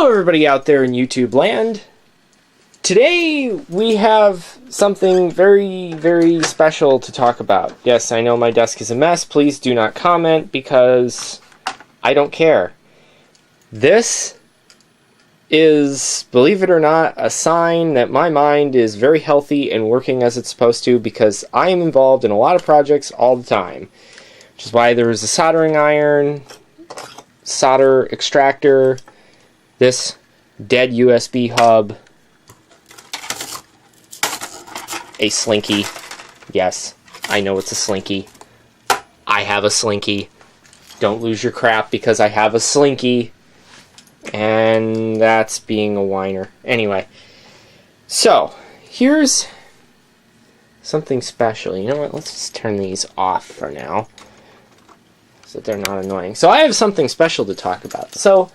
Hello everybody out there in YouTube land. Today we have something very, very special to talk about. Yes, I know my desk is a mess. Please do not comment because I don't care. This is, believe it or not, a sign that my mind is very healthy and working as it's supposed to, because I am involved in a lot of projects all the time. Which is why there is a soldering iron, solder extractor, this dead USB hub, a slinky. Yes, I know it's a slinky. I have a slinky. Don't lose your crap because I have a slinky. And that's being a whiner. Anyway, so here's something special. You know what? Let's just turn these off for now so that they're not annoying. So I have something special to talk about. So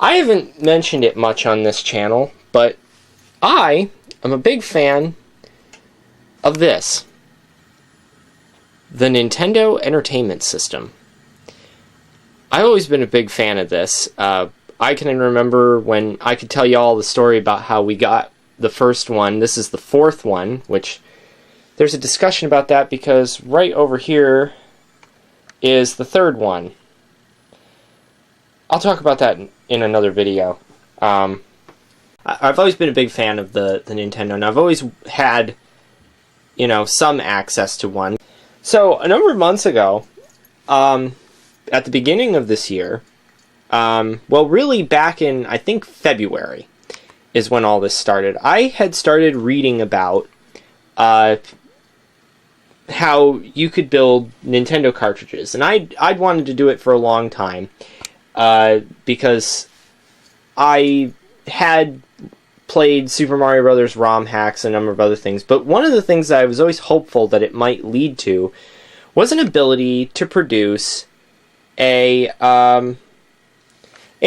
I haven't mentioned it much on this channel, but I am a big fan of this. The Nintendo Entertainment System. I've always been a big fan of this. I can remember when I could tell you all the story about how we got the first one. This is the fourth one, which there's a discussion about that because right over here is the third one. I'll talk about that in another video. I've always been a big fan of the Nintendo, and I've always had, you know, some access to one. So, a number of months ago, at the beginning of this year, well, really back in, I think, February is when all this started. I had started reading about how you could build Nintendo cartridges, and I'd wanted to do it for a long time. Because I had played Super Mario Brothers ROM hacks and a number of other things, but one of the things that I was always hopeful that it might lead to was an ability to produce a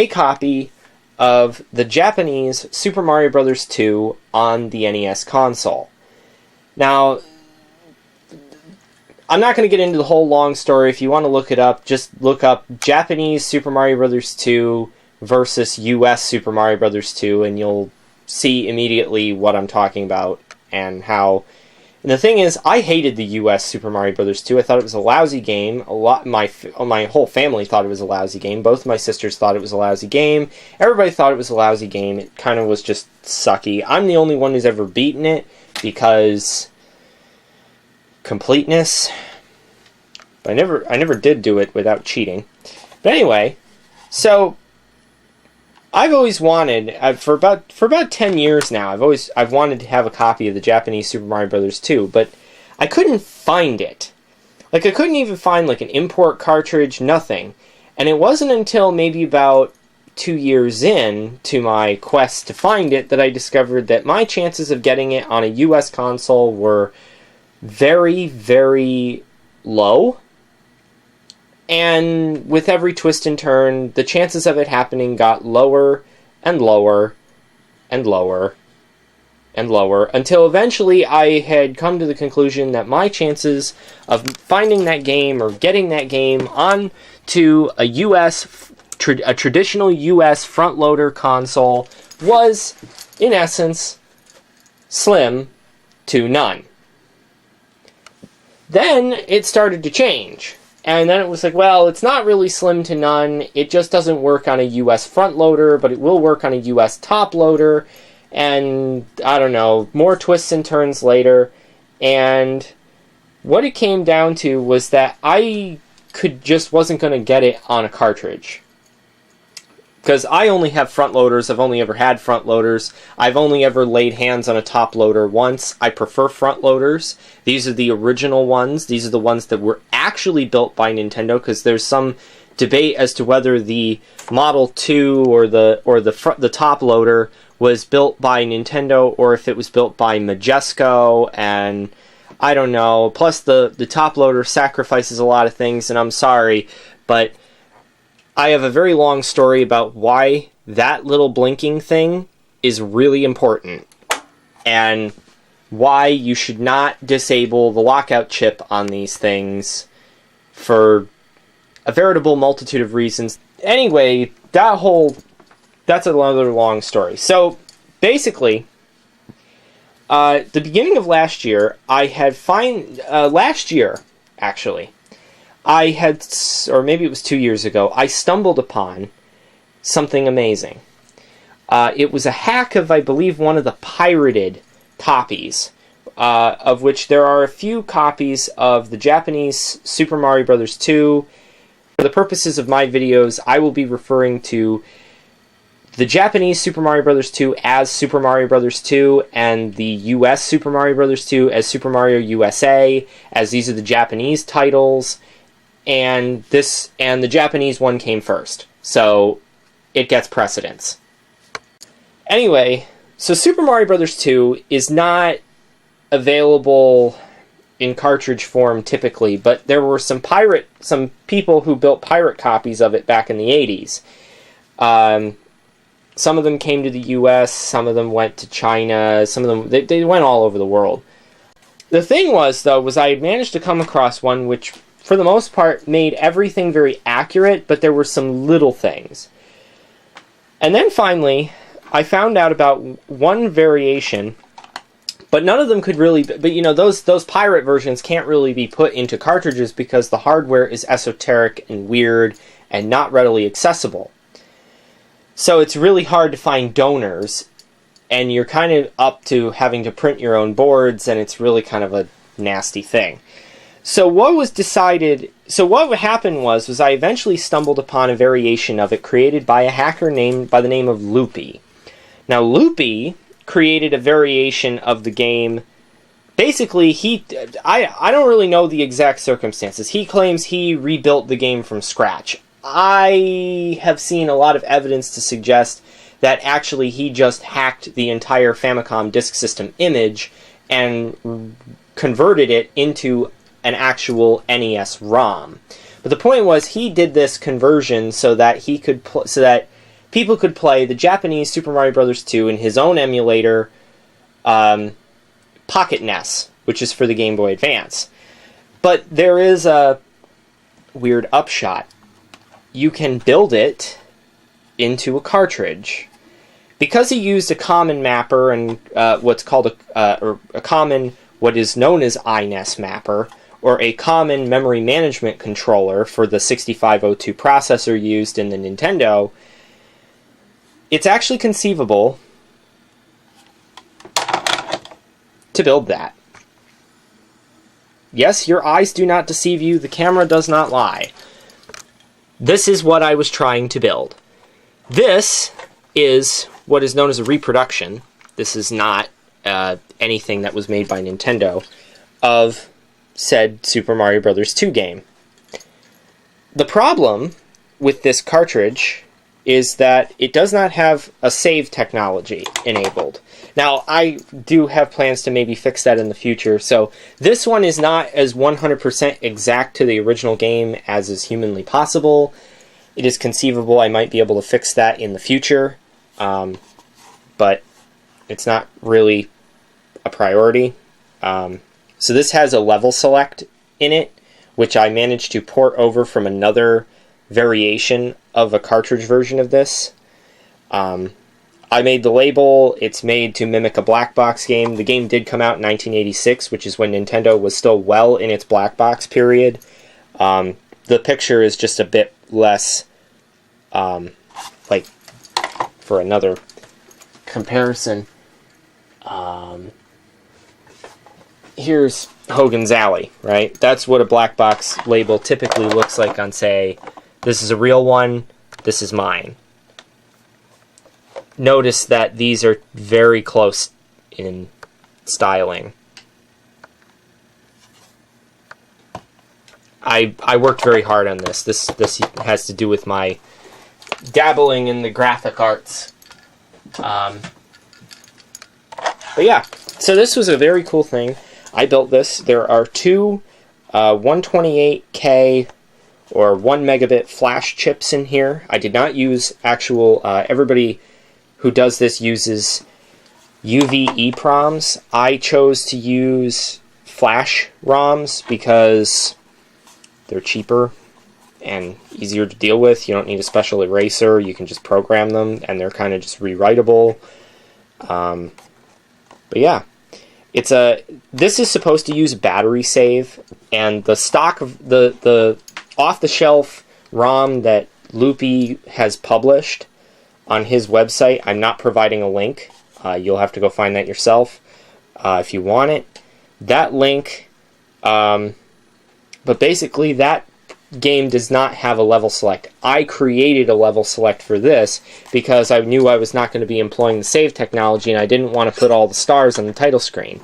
copy of the Japanese Super Mario Brothers 2 on the NES console. Now, I'm not going to get into the whole long story. If you want to look it up, just look up Japanese Super Mario Bros. 2 versus US Super Mario Bros. 2, and you'll see immediately what I'm talking about and how. And the thing is, I hated the US Super Mario Bros. 2. I thought it was a lousy game. My whole family thought it was a lousy game. Both my sisters thought it was a lousy game. Everybody thought it was a lousy game. It kind of was just sucky. I'm the only one who's ever beaten it because completeness. But I never did do it without cheating. But anyway, so I've always wanted, for about 10 years now, I've wanted to have a copy of the Japanese Super Mario Bros. 2, but I couldn't find it. Like, I couldn't even find like an import cartridge, nothing. And it wasn't until maybe about 2 years in to my quest to find it that I discovered that my chances of getting it on a US console were very, very low. And with every twist and turn, the chances of it happening got lower and lower and lower and lower, until eventually I had come to the conclusion that my chances of finding that game or getting that game onto a traditional US front-loader console was, in essence, slim to none. Then it started to change. And then it was like, well, it's not really slim to none. It just doesn't work on a US front loader, but it will work on a US top loader. And, I don't know, more twists and turns later. And what it came down to was that I wasn't going to get it on a cartridge. Because I only have front loaders. I've only ever had front loaders. I've only ever laid hands on a top loader once. I prefer front loaders. These are the original ones. These are the ones that were actually built by Nintendo, because there's some debate as to whether the Model 2 or the top loader was built by Nintendo or if it was built by Majesco, and I don't know. Plus the top loader sacrifices a lot of things, and I'm sorry, but I have a very long story about why that little blinking thing is really important, and why you should not disable the lockout chip on these things for a veritable multitude of reasons. Anyway, that whole that's another long story. So basically, the beginning of last year, last year, actually, I had, or maybe it was 2 years ago, I stumbled upon something amazing. It was a hack of, I believe, one of the pirated copies, of which there are a few copies of the Japanese Super Mario Bros. 2. For the purposes of my videos, I will be referring to the Japanese Super Mario Bros. 2 as Super Mario Bros. 2, and the US Super Mario Bros. 2 as Super Mario USA, as these are the Japanese titles, and the Japanese one came first, so it gets precedence. Anyway, so Super Mario Bros. 2 is not available in cartridge form typically, but there were some people who built pirate copies of it back in the 80s. Some of them came to the US, some of them went to China, some of them, they went all over the world. The thing was, though, I had managed to come across one which, for the most part, made everything very accurate, but there were some little things. And then finally, I found out about one variation, but none of them could really, but you know, those pirate versions can't really be put into cartridges because the hardware is esoteric and weird and not readily accessible. So it's really hard to find donors, and you're kind of up to having to print your own boards, and it's really kind of a nasty thing. So what happened was I eventually stumbled upon a variation of it created by a hacker by the name of Loopy. Now Loopy created a variation of the game. Basically, I don't really know the exact circumstances. He claims he rebuilt the game from scratch. I have seen a lot of evidence to suggest that actually he just hacked the entire Famicom Disk System image and converted it into an actual NES ROM. But the point was, he did this conversion so that people could play the Japanese Super Mario Bros. 2 in his own emulator, Pocket NES, which is for the Game Boy Advance. But there is a weird upshot. You can build it into a cartridge. Because he used a common mapper and what's called what is known as iNES mapper, or a common memory management controller for the 6502 processor used in the Nintendo, it's actually conceivable to build that. Yes, your eyes do not deceive you, the camera does not lie. This is what I was trying to build. This is what is known as a reproduction. This is not anything that was made by Nintendo of said Super Mario Bros. 2 game. The problem with this cartridge is that it does not have a save technology enabled. Now, I do have plans to maybe fix that in the future, so this one is not as 100% exact to the original game as is humanly possible. It is conceivable I might be able to fix that in the future, but it's not really a priority. So this has a level select in it, which I managed to port over from another variation of a cartridge version of this. I made the label. It's made to mimic a black box game. The game did come out in 1986, which is when Nintendo was still well in its black box period. The picture is just a bit less, like, for another comparison, here's Hogan's Alley, right? That's what a black box label typically looks like on, say, this is a real one, this is mine. Notice that these are very close in styling. I worked very hard on this. This has to do with my dabbling in the graphic arts. But yeah, so this was a very cool thing. I built this. There are two 128K or 1 megabit flash chips in here. I did not use actual, everybody who does this uses UV EEPROMs. I chose to use flash ROMs because they're cheaper and easier to deal with. You don't need a special eraser. You can just program them, and they're kind of just rewritable. But yeah, this is supposed to use battery save, and the stock of the off-the-shelf ROM that Loopy has published on his website. I'm not providing a link. You'll have to go find that yourself if you want it. That link, but basically that game does not have a level select. I created a level select for this because I knew I was not going to be employing the save technology, and I didn't want to put all the stars on the title screen.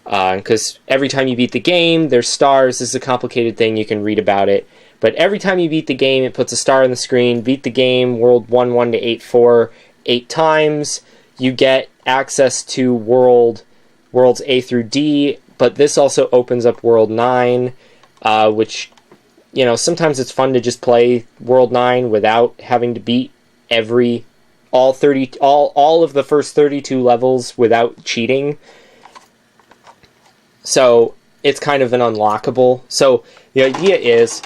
Because every time you beat the game, there's stars. This is a complicated thing. You can read about it. But every time you beat the game, it puts a star on the screen. Beat the game, World 1-1 to 8-4, 8 times. You get access to worlds A through D, but this also opens up World 9, which, you know, sometimes it's fun to just play World 9 without having to beat all of the first 32 levels without cheating. So it's kind of an unlockable. So the idea is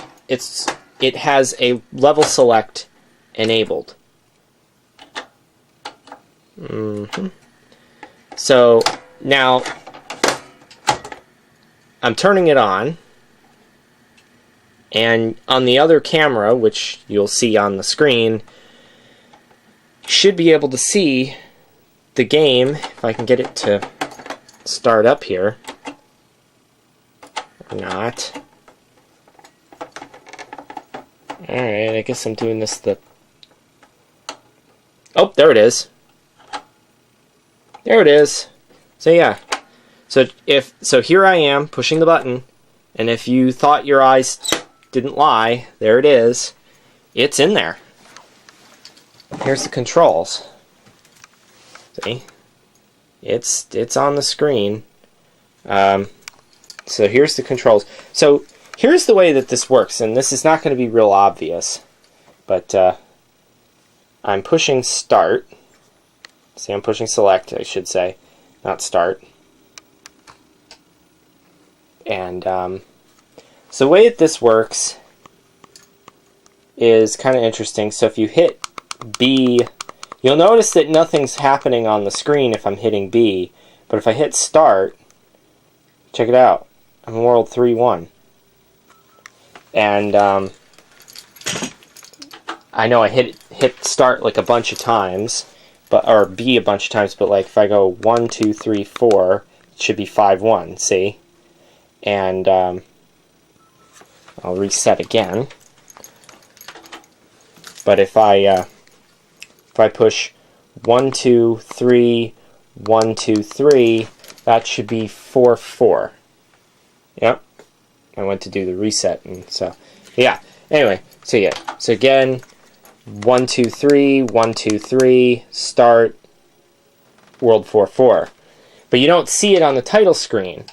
it has a level select enabled. So now I'm turning it on, and on the other camera, which you'll see on the screen, you should be able to see the game, if I can get it to start up here. Or not. Alright, I guess I'm doing this Oh, there it is. There it is. So yeah. So here I am pushing the button, and if you thought your eyes didn't lie, there it is. It's in there. Here's the controls. See? It's on the screen. So here's the controls. So here's the way that this works, and this is not going to be real obvious, but I'm pushing start. See, I'm pushing select, I should say, not start. And so the way that this works is kind of interesting. So if you hit B, you'll notice that nothing's happening on the screen if I'm hitting B, but if I hit start, check it out. I'm in World 3-1. And I know I hit start like a bunch of times, or B a bunch of times, but like if I go 1, 2, 3, 4, it should be 5-1, see? And I'll reset again. But if I push 1, 2, 3, 1, 2, 3, that should be 4-4. Yep. I went to do the reset, and so yeah. Anyway, so yeah. So again, 1, 2, 3, 1, 2, 3, start, World 4-4. But you don't see it on the title screen.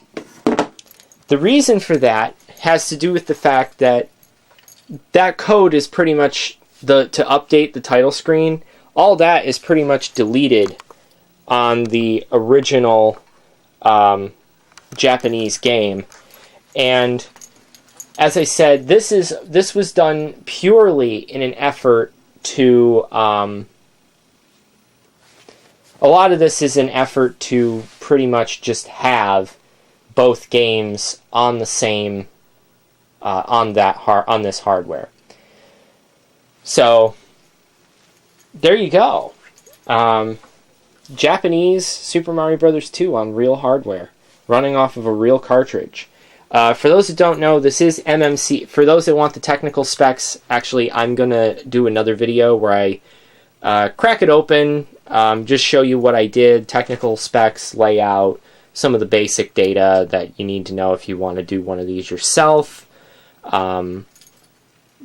The reason for that has to do with the fact that that code is pretty much to update the title screen. All that is pretty much deleted on the original Japanese game. And as I said, this was done purely in an effort to a lot of this is an effort to pretty much just have both games on the same on this hardware. So there you go. Japanese Super Mario Bros. 2 on real hardware, running off of a real cartridge. For those that don't know, this is MMC. For those that want the technical specs, actually, I'm going to do another video where I crack it open, just show you what I did, technical specs, layout, some of the basic data that you need to know if you want to do one of these yourself.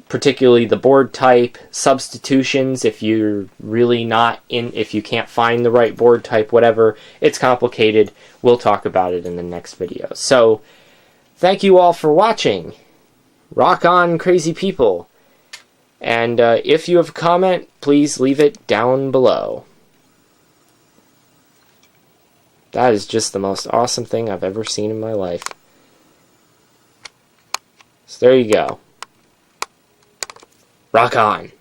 Particularly the board type, substitutions, if you're really if you can't find the right board type, whatever, it's complicated. We'll talk about it in the next video. So, thank you all for watching. Rock on, crazy people. And if you have a comment, please leave it down below. That is just the most awesome thing I've ever seen in my life. So there you go. Rock on.